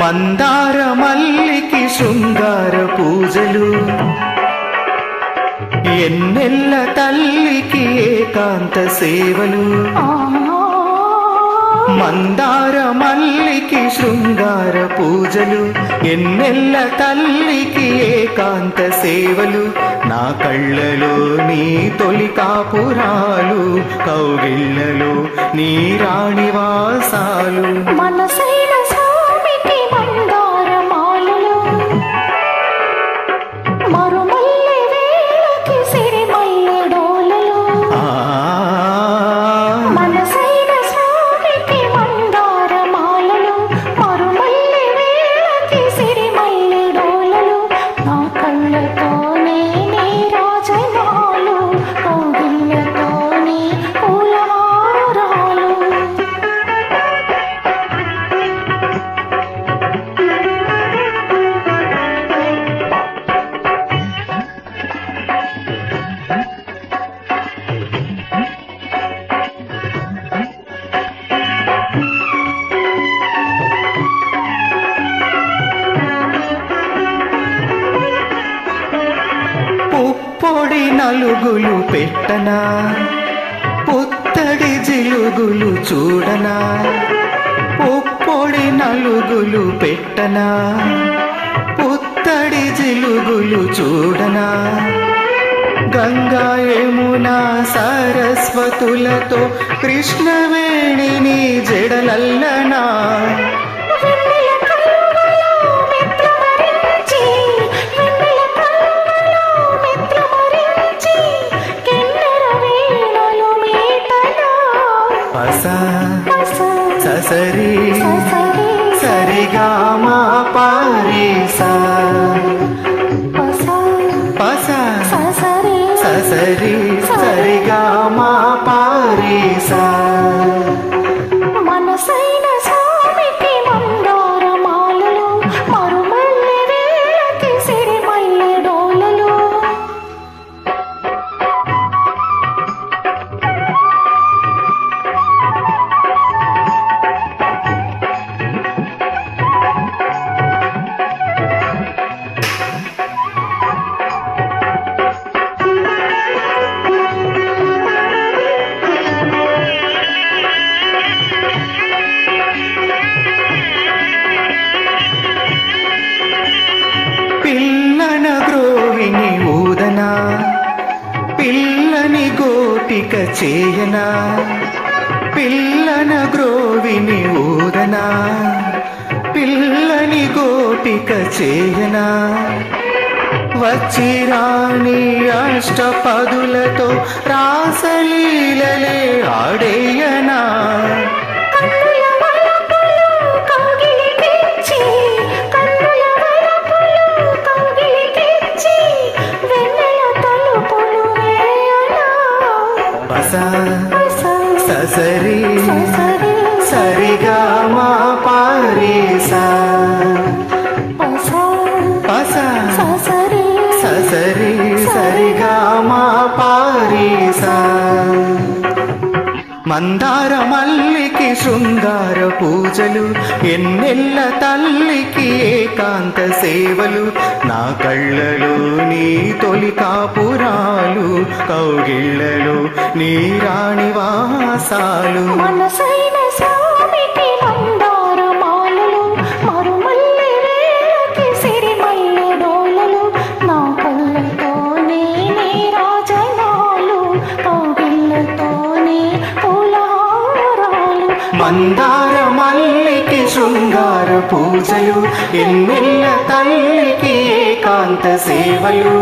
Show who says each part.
Speaker 1: మందార మల్లికి శృంగార పూజలు, ఎన్నెల్ల తల్లికి ఏకాంత సేవలు. మందార మల్లికి శృంగార పూజలు, ఎన్నెల్ల తల్లికి ఏకాంత సేవలు. నా కళ్ళలో నీ తొలి కాపురాలు, కౌగిళ్ళలో నీ రాణివాసాలు.
Speaker 2: మనసైన స్వామికి మందార మాలలు, మరుమల్లె వేళకి సిరిమల్లె డోలలు. మనసైన స్వామికి మందార మాలలు, మరుమల్లె వేళకి సిరిమల్లె డోలలు. నా కళ్ళతోనే నీ రాజనాలు, కౌగిళ్ళతోనే పూలహారాలు.
Speaker 1: పుప్పొడి నలుగులు పెట్టనా, పుత్తడి జిలుగులు చూడనా. పుప్పొడి నలుగులు పెట్టనా, పుత్తడి జిలుగులు చూడనా. గంగా యమునా సరస్వతులతో కృష్ణవేణిని జడలల్లనా. ససరి సరిగామా పారీసా, ససరి సరిగామా పారీసా.
Speaker 2: మనసైన స్వామికి మందార మాలలు, మరుమల్లె వేళకి సిరిమల్లె డోలలు.
Speaker 1: పిల్లన గ్రోవిని ఊదనా, పిల్లని గోపిక చేయనా. పిల్లన గ్రోవిని ఊదనా, పిల్లని గోపిక చేయనా. వచ్చిరాణి అష్టపదులతో రాసలీలలే ఆడేయనా. ససరి సరిగామా పారీసా, ససరి సరిగామా పారీసా. మందార మల్లికి శృంగార పూజలు, ఎన్నెల్ల తల్లికి ఏకాంత సేవలు. నా కళ్ళలో నీ తొలి కాపురాలు, కౌగిళ్ళలో నీ రాణివాసాలు.
Speaker 2: మనసైన స్వామికి మందార మాలలు, మరుమల్లె వేళకి సిరిమల్లె డోలలు. నా కళ్ళతోనే నీ రాజనాలు, కౌగిళ్ళతోనే పూలహారాలు.
Speaker 1: మందార మల్లికి శృంగార పూజలు, ఎన్నెల్ల తల్లికి ఏకాంత సేవలు.